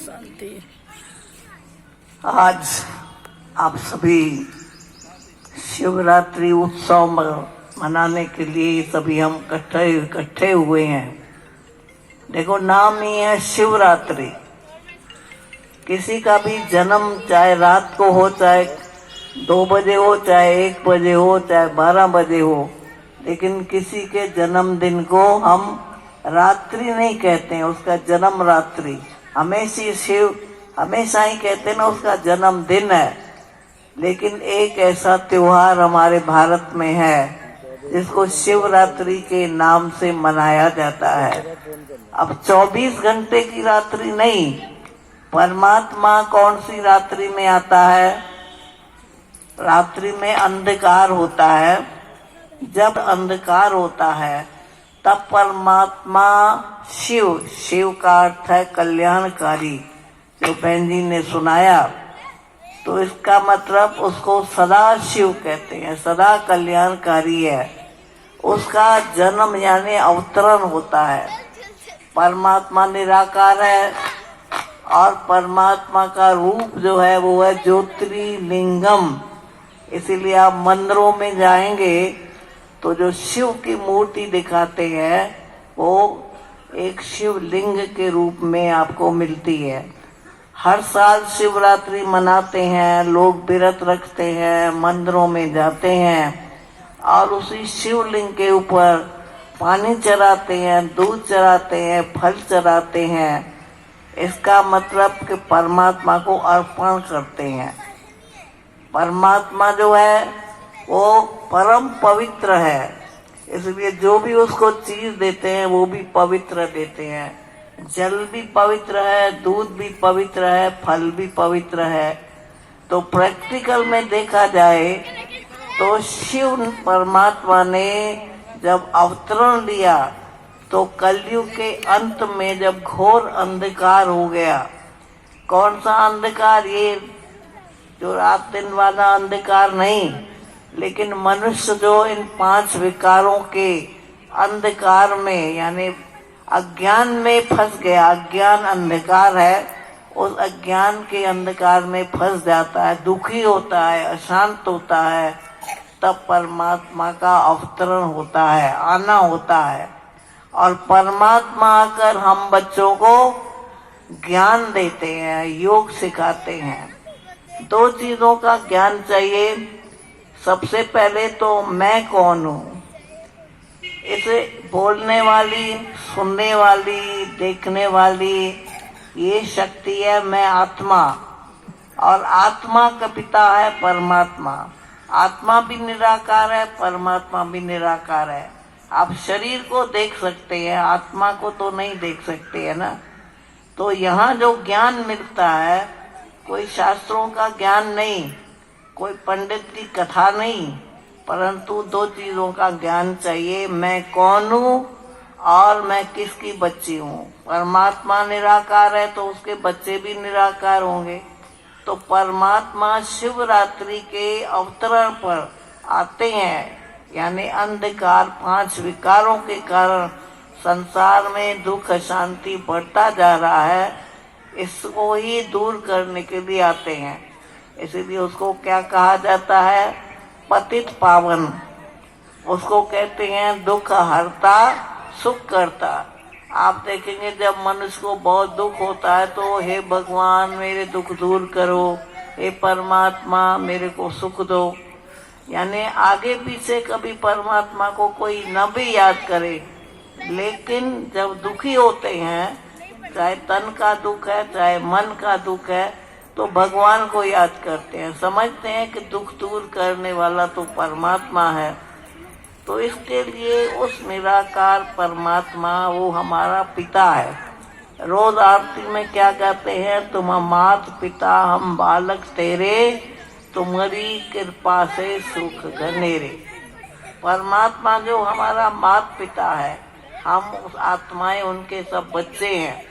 शांति। आज आप सभी शिवरात्रि उत्सव मनाने के लिए सभी हम इकट्ठे हुए हैं। देखो, नाम ही है शिवरात्रि। किसी का भी जन्म चाहे रात को हो, चाहे 2 बजे हो, चाहे 1 बजे हो, चाहे 12 बजे हो, लेकिन किसी के जन्मदिन को हम रात्रि नहीं कहते हैं, उसका जन्म रात्रि। हमेशा ही कहते हैं ना उसका जन्मदिन है। लेकिन एक ऐसा त्योहार हमारे भारत में है जिसको शिवरात्रि के नाम से मनाया जाता है। अब 24 घंटे की रात्रि नहीं, परमात्मा कौन सी रात्रि में आता है? रात्रि में अंधकार होता है। जब अंधकार होता है तब परमात्मा शिव का अर्थ है कल्याणकारी, जो बहन जी ने सुनाया। तो इसका मतलब उसको सदा शिव कहते हैं, सदा कल्याणकारी है। उसका जन्म यानी अवतरण होता है। परमात्मा निराकार है और परमात्मा का रूप जो है वो है ज्योतिर्लिंगम। इसीलिए आप मंदिरों में जाएंगे तो जो शिव की मूर्ति दिखाते हैं वो एक शिवलिंग के रूप में आपको मिलती है। हर साल शिवरात्रि मनाते हैं, लोग व्रत रखते हैं, मंदिरों में जाते हैं और उसी शिवलिंग के ऊपर पानी चढ़ाते हैं, दूध चढ़ाते हैं, फल चढ़ाते हैं। इसका मतलब कि परमात्मा को अर्पण करते हैं। परमात्मा जो है वो परम पवित्र है, इसलिए जो भी उसको चीज देते हैं वो भी पवित्र देते हैं। जल भी पवित्र है, दूध भी पवित्र है, फल भी पवित्र है। तो प्रैक्टिकल में देखा जाए तो शिव परमात्मा ने जब अवतरण लिया तो कलयुग के अंत में जब घोर अंधकार हो गया, कौन सा अंधकार? ये जो रात दिन वाला अंधकार नहीं, लेकिन मनुष्य जो इन 5 विकारों के अंधकार में यानी अज्ञान में फंस गया। अज्ञान अंधकार है, उस अज्ञान के अंधकार में फंस जाता है, दुखी होता है, अशांत होता है। तब परमात्मा का अवतरण होता है, आना होता है। और परमात्मा आकर हम बच्चों को ज्ञान देते हैं, योग सिखाते हैं। 2 चीजों का ज्ञान चाहिए। सबसे पहले तो मैं कौन हूँ, इसे बोलने वाली, सुनने वाली, देखने वाली ये शक्ति है मैं आत्मा। और आत्मा का पिता है परमात्मा। आत्मा भी निराकार है, परमात्मा भी निराकार है। आप शरीर को देख सकते हैं, आत्मा को तो नहीं देख सकते है ना। तो यहाँ जो ज्ञान मिलता है कोई शास्त्रों का ज्ञान नहीं, कोई पंडित की कथा नहीं, परंतु 2 चीजों का ज्ञान चाहिए। मैं कौन हूँ और मैं किसकी बच्ची हूँ। परमात्मा निराकार है तो उसके बच्चे भी निराकार होंगे। तो परमात्मा शिवरात्रि के अवतरण पर आते हैं, यानी अंधकार 5 विकारों के कारण संसार में दुख अशांति बढ़ता जा रहा है, इसको ही दूर करने के लिए आते हैं। इसीलिए उसको क्या कहा जाता है? पतित पावन। उसको कहते हैं दुख हरता सुख करता। आप देखेंगे जब मनुष्य को बहुत दुख होता है तो हे भगवान मेरे दुख दूर करो, हे परमात्मा मेरे को सुख दो। यानी आगे पीछे कभी परमात्मा को कोई न भी याद करे, लेकिन जब दुखी होते हैं, चाहे तन का दुख है चाहे मन का दुख है, तो भगवान को याद करते हैं, समझते हैं कि दुख दूर करने वाला तो परमात्मा है। तो इसके लिए उस निराकार परमात्मा वो हमारा पिता है। रोज आरती में क्या कहते हैं? तुम मात पिता हम बालक तेरे, तुम्हारी कृपा से सुख घनेरे। परमात्मा जो हमारा मात पिता है, हम उस आत्माएं उनके सब बच्चे हैं।